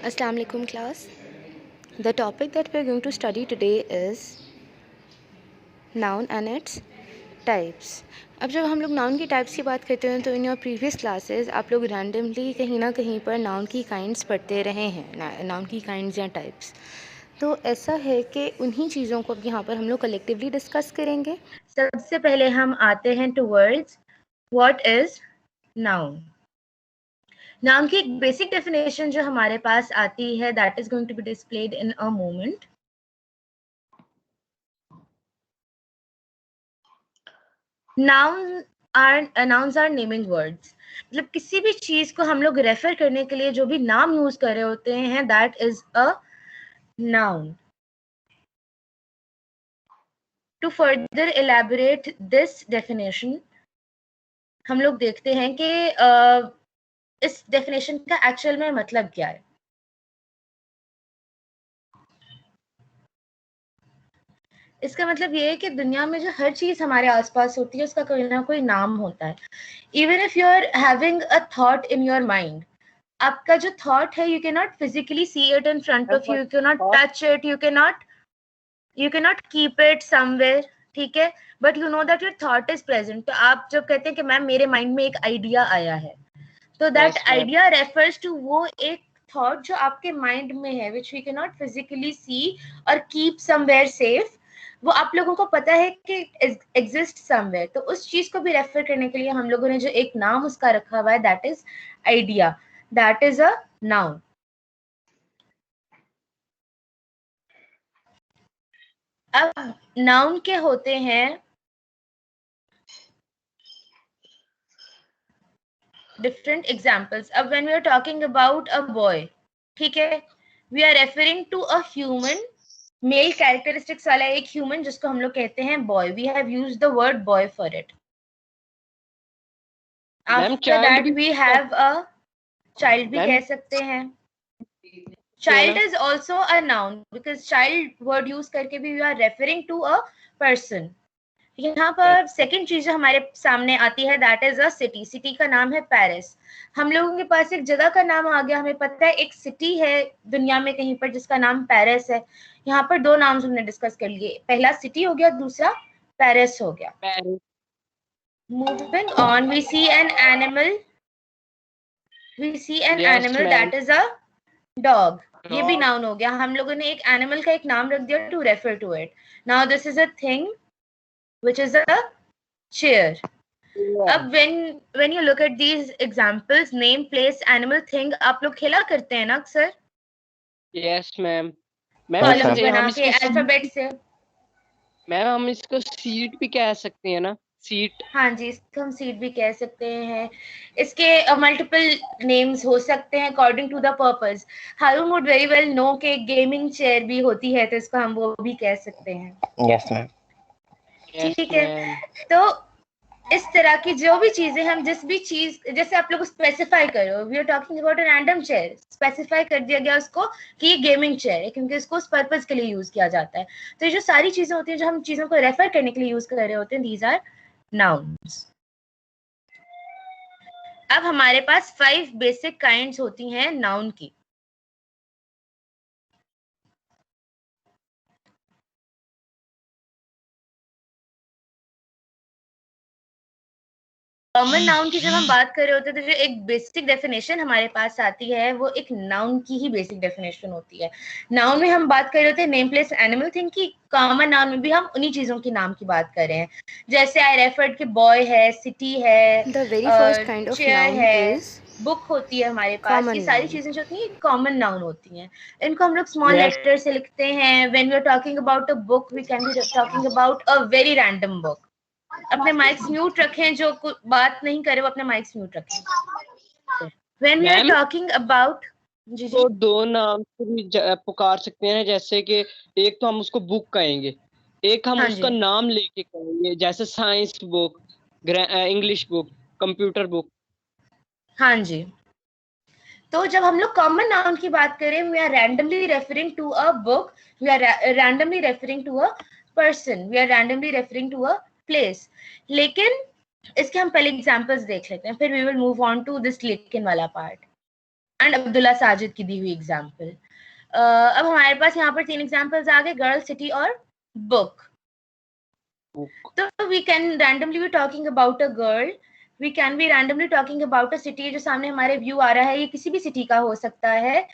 Assalamu alaikum class. The topic that we are going to study today is noun and its types. अब जब हम लोग noun की types की बात करते हैं तो इन योर प्रीवियस क्लासेस आप लोग रैंडमली कहीं ना कहीं पर नाउन की काइंड्स पढ़ते रहे हैं, नाउन की काइंड्स या टाइप्स। तो ऐसा है कि उन्हीं चीज़ों को अब यहाँ पर हम लोग कलेक्टिवली डिस्कस करेंगे। सबसे पहले हम आते हैं towards what is noun. Noun की एक बेसिक डेफिनेशन जो हमारे पास आती है that is going to be displayed in a moment. Nouns are naming words, मतलब किसी भी चीज को हम लोग रेफर करने के लिए जो भी नाम यूज कर रहे होते हैं that is a noun. To further elaborate this definition हम लोग देखते हैं कि इस डेफिनेशन का एक्चुअल में मतलब क्या है। इसका मतलब ये है कि दुनिया में जो हर चीज हमारे आसपास होती है उसका कोई ना कोई नाम होता है। Even if you are having a thought in your mind, आपका जो थॉट है you can not physically see it in front of you, you can not touch it, you can not keep it somewhere, ठीक है, but you know that your thought is present. तो आप जब कहते हैं कि मैम मेरे माइंड में एक आइडिया आया है, तो दैट आइडिया रेफर्स टू वो एक थॉट जो आपके माइंड में है which we can not physically see और कीप समवेयर सेफ। वो आप लोगों को पता है कि एग्जिस्ट समवेयर, तो उस चीज को भी रेफर करने के लिए हम लोगों ने जो एक नाम उसका रखा हुआ है that is idea, that is a noun. अब नाउन के होते हैं डिफरेंट एग्जाम्पल्स। अब when we are talking about a boy, ठीक है, we are referring to a human, male characteristics वाला एक ह्यूमन जिसको हम लोग कहते हैं boy. We have used the word boy for it. After that we have a child भी कह सकते हैं। Child is also a noun because child word use करके भी we are referring to a person. यहाँ पर सेकंड चीज जो हमारे सामने आती है that is a city. City का नाम है पेरिस। हम लोगों के पास एक जगह का नाम आ गया, हमें पता है एक सिटी है दुनिया में कहीं पर जिसका नाम पेरिस है। यहाँ पर दो नाम हमने डिस्कस कर लिए, पहला सिटी हो गया, दूसरा पेरिस हो गया। Moving on, we see an animal, that is a dog. ये भी नाउन हो गया। हम लोगों ने एक एनिमल का एक नाम रख दिया to refer to it. Now this is a thing which is a chair. अब when you look at these examples, name, place, animal, thing, आप लोग खेला करते हैं ना अक्सर? Yes ma'am. कॉलम्स बना के अल्फाबेट से। मैम हम इसको सीट भी कह सकते हैं ना, सीट। हाँ जी, इसको हम सीट भी कह सकते हैं। इसके मल्टीपल नेम्स हो सकते हैं according to the purpose. Haroon would very well know के गेमिंग चेयर भी होती है, तो इसको हम वो भी कह सकते हैं। Yes ma'am. ठीक है, तो इस तरह की जो भी चीजें हम जिस भी चीज, जैसे आप लोग स्पेसिफाई करो, we are talking about a random chair, specify कर दिया गया उसको कि ये गेमिंग चेयर है क्योंकि इसको उस पर्पस के लिए यूज किया जाता है। तो ये जो सारी चीजें होती हैं जो हम चीजों को रेफर करने के लिए यूज कर रहे होते हैं, दीज आर नाउन्स। अब हमारे पास 5 बेसिक काइंड्स होती हैं नाउन की। कॉमन नाउन की जब हम बात कर रहे होते हैं तो जो एक बेसिक डेफिनेशन हमारे पास आती है वो एक नाउन की ही बेसिक डेफिनेशन होती है। नाउन में हम बात कर रहे होते हैं नेम, प्लेस, एनिमल, थिंग की। कॉमन नाउन में भी हम उन्हीं चीजों के नाम की बात कर रहे हैं, जैसे आई रेफर्ड के बॉय है, सिटी है, The very first kind of chair noun है, is बुक होती है हमारे पास। ये सारी चीजें जो होती हैं कॉमन नाउन होती हैं। इनको हम लोग स्मॉल लेटर से लिखते हैं। When we are talking about a book we can be talking about a very random book. अपने माइक्स म्यूट रखें, जो बात नहीं करे वो अपने माइक्स म्यूट रखें। When we are talking about, जी तो दो नाम से भी पुकार सकते हैं, जैसे कि एक तो हम उसको बुक कहेंगे, एक हम उसका नाम लेके कहेंगे, जैसे science book, English book, computer book. हाँ जी, तो जब हम लोग कॉमन नाउन की बात करें, we are randomly referring to a book, we are randomly referring to a person, we are randomly referring to a place. लेकिन इसके हम पहले एग्जांपल्स देख लेते हैं, फिर we will move on to this लेकिन वाला पार्ट। एंड अब्दुल्ला साजिद की दी हुई एग्जाम्पल। अब हमारे पास यहाँ पर 3 एग्जाम्पल्स आ गए, गर्ल, सिटी और बुक। तो we can randomly be talking about a girl, we can be randomly talking about a city. जो सामने हमारे व्यू आ रहा है ये किसी भी सिटी का हो सकता है।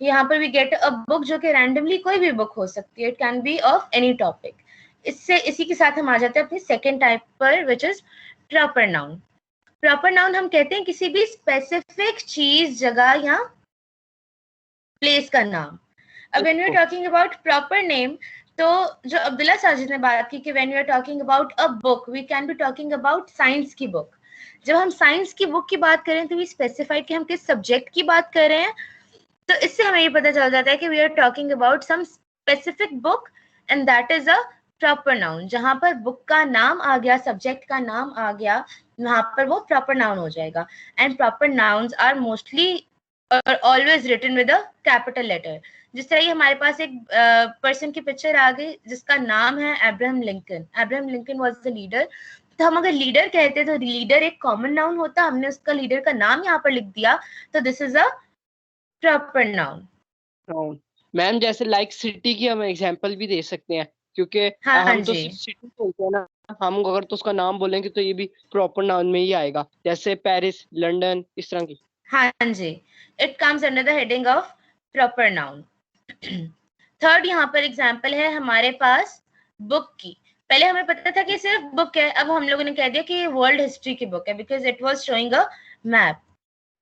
यहाँ पर वी गेट अ बुक जो कि रैंडमली कोई भी बुक हो सकती है, it can be of any topic. इसी के साथ हम आ जाते हैं अपनी सेकेंड टाइप पर, which is proper noun. Proper noun हम कहते हैं किसी भी स्पेसिफिक चीज, जगह या प्लेस का नाम। अब when we are talking about proper name, तो जो अब्दुल्ला साजिद ने बात की कि when we are talking about a book, we can be talking about science की बुक। जब हम साइंस की बुक की बात करें तो वी स्पेसिफाइड कि हम किस सब्जेक्ट की बात कर रहे हैं। तो इससे हमें ये पता चल जाता है कि we are talking about some specific book and that is a proper noun. जहां पर बुक का नाम आ गया, सब्जेक्ट का नाम आ गया, वहां पर वो प्रॉपर नाउन हो जाएगा। And proper nouns are mostly always written with a capital letter. जिस तरह ये हमारे पास एक पर्सन की पिक्चर आ गई जिसका नाम है Abraham Lincoln. Abraham Lincoln was the leader. तो हम अगर लीडर कहते तो लीडर एक कॉमन नाउन होता, हमने उसका लीडर का नाम यहाँ पर लिख दिया, तो this is a proper noun. Ma'am जैसे लाइक सिटी की हम एग्जांपल भी दे सकते हैं, क्योंकि हाँ हम तो जी, सिर्फ सिटी बोलते हैं ना, हम अगर तो उसका नाम बोलेंगे तो ये भी प्रॉपर नाउन में ही आएगा, जैसे पेरिस, लंदन, इस तरह की। हाँ जी, it comes under the heading of proper noun. Third यहाँ पर एग्जाम्पल है हमारे पास बुक की। पहले हमें पता था कि सिर्फ बुक है, अब हम लोगों ने कह दिया कि वर्ल्ड हिस्ट्री की बुक है, because it was showing a map.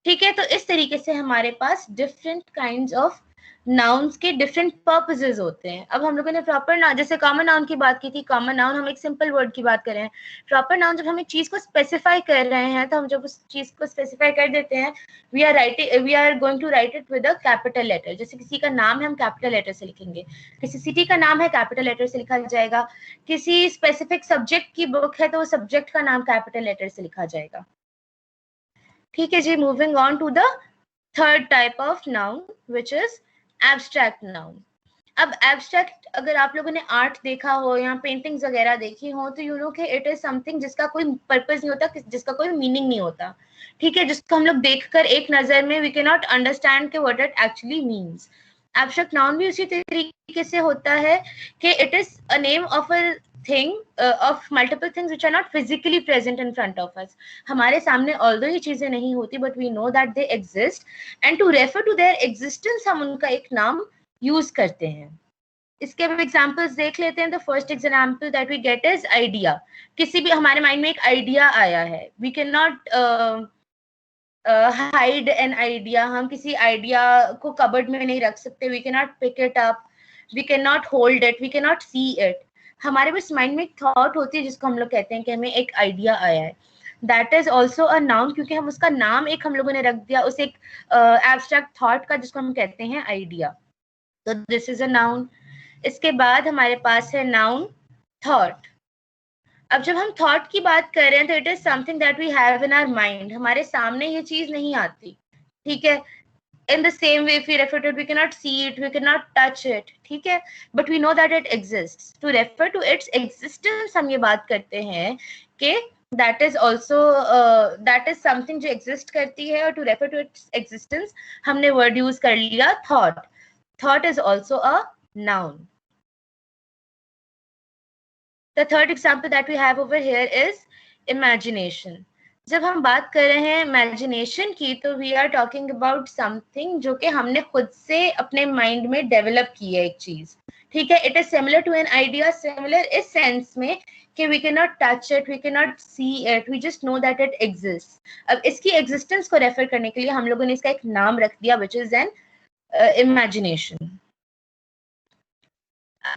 ठीक है, तो इस तरीके से हमारे पास डिफरेंट काइंड्स ऑफ नाउन्स के डिफरेंट पर्पसेस होते हैं। अब हम लोगों ने प्रॉपर नाउन, जैसे कॉमन नाउन की बात की थी, कॉमन नाउन हम एक सिंपल वर्ड की बात कर रहे हैं। प्रॉपर नाउन जब हम एक चीज को स्पेसिफाई कर रहे हैं, तो हम जब उस चीज को स्पेसिफाई कर देते हैं, we are going to write it with a capital letter. जैसे किसी का नाम है, हम कैपिटल लेटर से लिखेंगे। किसी सिटी का नाम है, कैपिटल लेटर से लिखा जाएगा। किसी स्पेसिफिक सब्जेक्ट की बुक है, तो वो सब्जेक्ट का नाम कैपिटल लेटर से लिखा जाएगा। ठीक है जी, moving on to the third type of noun, which is abstract noun. अब एब्स्ट्रैक्ट, अगर आप लोगों ने आर्ट देखा हो या पेंटिंग्स वगैरह देखी हो, तो यू नो कि इट इज समथिंग जिसका कोई पर्पस नहीं होता, जिसका कोई मीनिंग नहीं होता। ठीक है, जिसको हम लोग देखकर एक नजर में वी कैन नॉट अंडरस्टैंड कि what it actually means. Abstract noun भी उसी तरीके से होता है कि it is a name of a thing of multiple things which are not physically present in front of us. हमारे सामने although ये चीजें नहीं होती, but we know that they exist, and to refer to their existence हम उनका एक नाम यूज करते हैं। इसके अब एग्जांपल्स देख लेते हैं। The first example that we get is idea. किसी भी हमारे माइंड में एक आइडिया आया है, we can not hide an idea. हम किसी आइडिया को कबर्ड में नहीं रख सकते। We can not pick it up, we can not hold it, we can not see it. हमारे पास माइंड में एक थॉट होती है जिसको हम लोग कहते हैं कि हमें एक आइडिया आया है। That is also a noun, क्योंकि हम उसका नाम एक हम लोगों ने रख दिया उस एक एब्स्ट्रैक्ट थॉट का, जिसको हम कहते हैं आइडिया। तो दिस इज अ नाउन। इसके बाद हमारे पास है नाउन थॉट। अब जब हम थॉट की बात कर रहे हैं, तो it is something that we have in our mind. हमारे सामने ये चीज नहीं आती। ठीक है, in the same way if we refer to it, we cannot see it, we cannot touch it, ठीक है, but we know that it exists. To refer to its existence हम ये बात करते हैं कि that is also that is something जो exist करती है, और to refer to its existence हमने word use कर लिया thought. Thought is also a noun. The third example that we have over here is imagination. जब हम बात कर रहे हैं imagination की, तो we are talking about something जो कि हमने खुद से अपने mind में develop की है एक चीज। ठीक है, it is similar to an idea, similar इस sense में कि we cannot touch it, we cannot see it, we just know that it exists. अब इसकी existence को refer करने के लिए हम लोगों ने इसका एक नाम रख दिया, which is an imagination.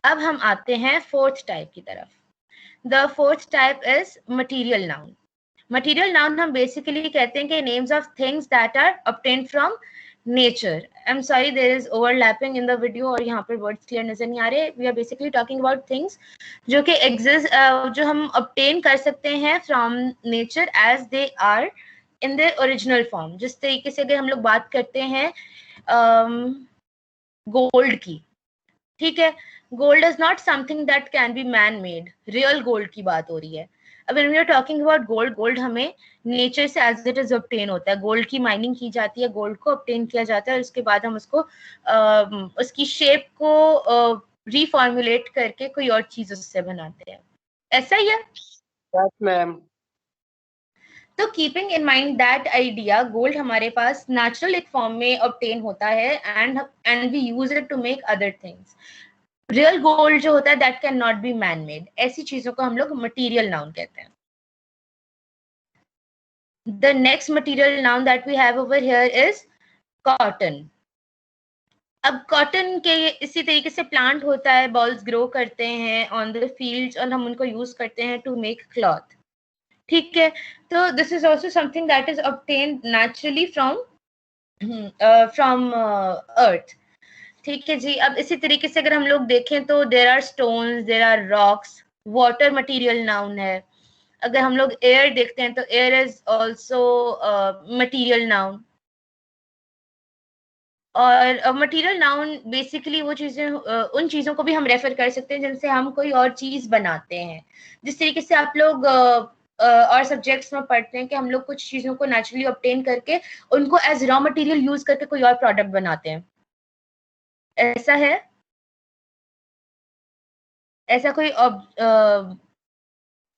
अब हम आते हैं fourth type की तरफ। The fourth type is material noun. Material noun हम basically कहते हैं कि names of things that are obtained from nature. I'm sorry, there is overlapping in the video और यहाँ पर words clear नजर नहीं आ रहे। We are basically talking about things जो कि exist, जो हम obtain कर सकते हैं from nature as they are in their original form. जिस तरीके से अगर हम लोग बात करते हैं gold की, ठीक है, gold is not something that can be man made. Real gold की बात हो रही है। when we are talking about gold, gold हमें नेचर से एज इट इज ऑब्टेन होता है. गोल्ड की माइनिंग की जाती है, गोल्ड को ऑब्टेन किया जाता है और उसके बाद हम उसको उसकी शेप को रिफॉर्मुलेट करके कोई और चीज उससे बनाते हैं. ऐसा ही है. Yes ma'am. तो keeping in mind that idea, gold हमारे पास नेचुरल एक फॉर्म में ऑब्टेन होता है and we use it to make other things. Real gold जो होता है that can not be man made. ऐसी चीजों को हम लोग मटीरियल नाउन कहते हैं. The next material noun that we have over here is cotton. अब कॉटन के इसी तरीके से प्लांट होता है, बॉल्स ग्रो करते हैं ऑन द फील्ड्स और हम उनको यूज करते हैं टू मेक क्लॉथ. ठीक है. तो this is also something that is obtained naturally from earth. ठीक है जी. अब इसी तरीके से अगर हम लोग देखें तो there are stones, there are rocks. Water material noun है. अगर हम लोग एयर देखते हैं तो air is also material noun. और मटेरियल नाउन बेसिकली वो चीजें, उन चीजों को भी हम रेफर कर सकते हैं जिनसे हम कोई और चीज बनाते हैं. जिस तरीके से आप लोग और सब्जेक्ट्स में पढ़ते हैं कि हम लोग कुछ चीजों को नेचुरली ऑब्टेन करके उनको एज रॉ मटेरियल यूज करके कोई और प्रोडक्ट बनाते हैं. ऐसा है. ऐसा कोई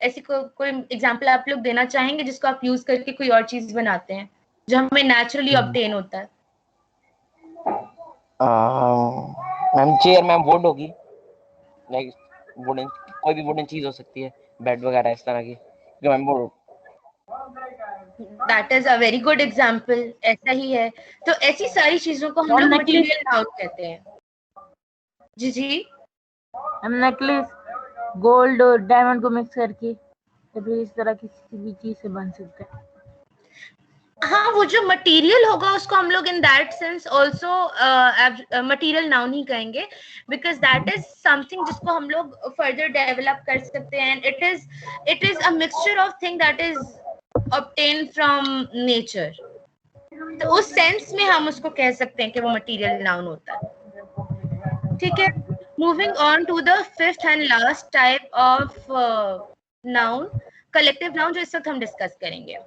ऐसी कोई एग्जांपल आप लोग देना चाहेंगे जिसको आप यूज करके कोई और चीज बनाते हैं जो हमें नेचुरली ऑब्टेन होता है? मैम चेयर, मैम वुड होगी, लाइक वुडन, कोई भी वुडन चीज हो सकती है, बेड वगैरह इस तरह की. Ma'am would. That is a very good example. ऐसा ही है. तो ऐसी सारी चीजों को हम लोग मटेरियल नाउन कहते हैं. जी जी. हम नेकलेस गोल्ड और डायमंड को मिक्स करके तो फिर इस तरह की किसी भी चीज से बन सकते हैं. हाँ, वो जो मटेरियल होगा उसको हम लोग in that sense also material noun ही कहेंगे, बिकॉज दैट इज समथिंग जिसको हम लोग फर्दर डेवलप कर सकते हैं. It is a mixture of thing that is obtain from nature. तो उस सेंस में हम उसको कह सकते हैं कि वो मटेरियल नाउन होता है. ठीक है. Moving on to the fifth and last type of noun, collective noun, जो इस वक्त हम डिस्कस करेंगे.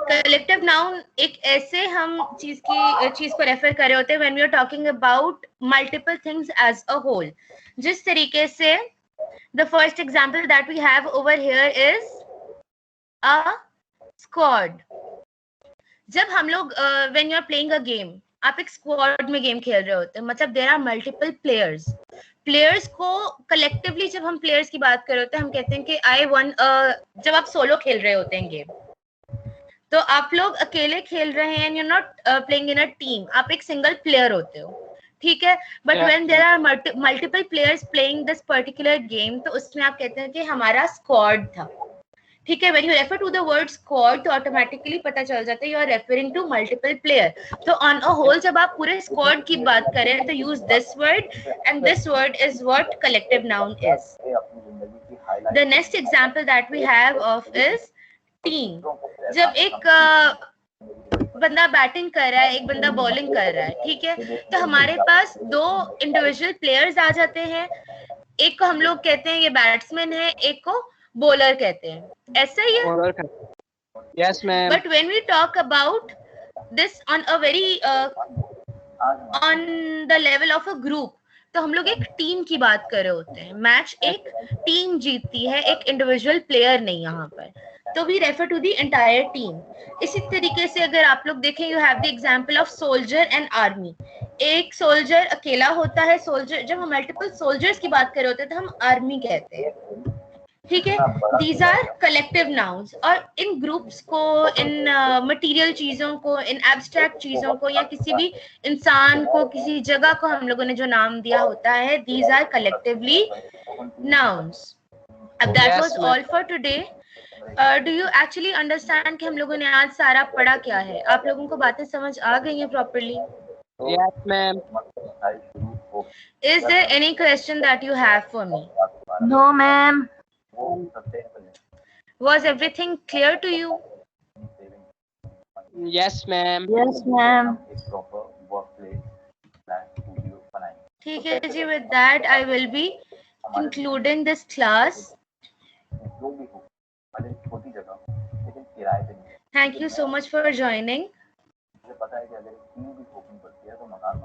कलेक्टिव नाउन एक ऐसे हम चीज को रेफर कर रहे होते हैं when we are talking about multiple things as a whole. जिस तरीके से the first example that we have over here is a squad. जब हम लोग when you are playing a game, आप एक स्क्वाड में गेम खेल रहे होते हैं, मतलब देयर आर मल्टीपल प्लेयर्स को कलेक्टिवली जब हम प्लेयर्स की बात कर रहे होते हैं हम कहते हैं कि आई वन. जब आप सोलो खेल रहे होते हैं गेम तो आप लोग अकेले खेल रहे हैं, you not playing in a team, आप एक सिंगल प्लेयर होते हो. ठीक है. But when there are multiple players playing this particular game तो उसमें आप कहते हैं कि हमारा स्क्वाड था. ठीक है. When you refer to the word squad तो ऑटोमेटिकली पता चल जाता है you are referring to multiple player. तो ऑन अ होल जब आप पूरे स्क्वाड की बात करें तो use this word, and this word is what collective noun is. The next example that we have of is team. जब एक बंदा बैटिंग कर रहा है, एक बंदा बॉलिंग कर रहा है, ठीक है, तो हमारे पास दो इंडिविजुअल प्लेयर्स आ जाते हैं. एक को हम लोग कहते हैं ये बैट्समैन है, एक को बॉलर कहते हैं. ऐसा ही है. Yes ma'am. But when we talk about this on a very on the level of a group तो हम लोग एक टीम की बात कर रहे होते हैं. मैच एक टीम जीतती है, एक इंडिविजुअल प्लेयर नहीं यहाँ पर. तो we refer to the entire team. इसी तरीके से अगर आप लोग देखें you have the example of soldier and army. एक सोल्जर अकेला होता है. सोल्जर, जब हम मल्टीपल सोल्जर्स की बात कर रहे होते हैं तो हम आर्मी कहते हैं. ठीक है. These are collective nouns. और इन ग्रुप्स को, इन मटेरियल चीजों को, इन एब्स्ट्रैक्ट चीजों को या किसी भी इंसान को, किसी जगह को हम लोगों ने जो नाम दिया होता है, दीज आर कलेक्टिवली नाउन्स. अब that was all for today. Do you actually understand कि हम लोगों ने आज सारा पढ़ा क्या है? आप लोगों को बातें समझ आ गई हैं properly? Yes ma'am. Is there any question that you have for me? No ma'am. Was everything clear to you? Yes ma'am. Yes ma'am. ठीक है जी. With that I will be concluding this class. जो भी हो, भले छोटी जगह हो, लेकिन किराए पे नहीं। Thank you so much for joining. मुझे पता है कि अगर एक टीम भी खोपनी पड़ती है तो मकान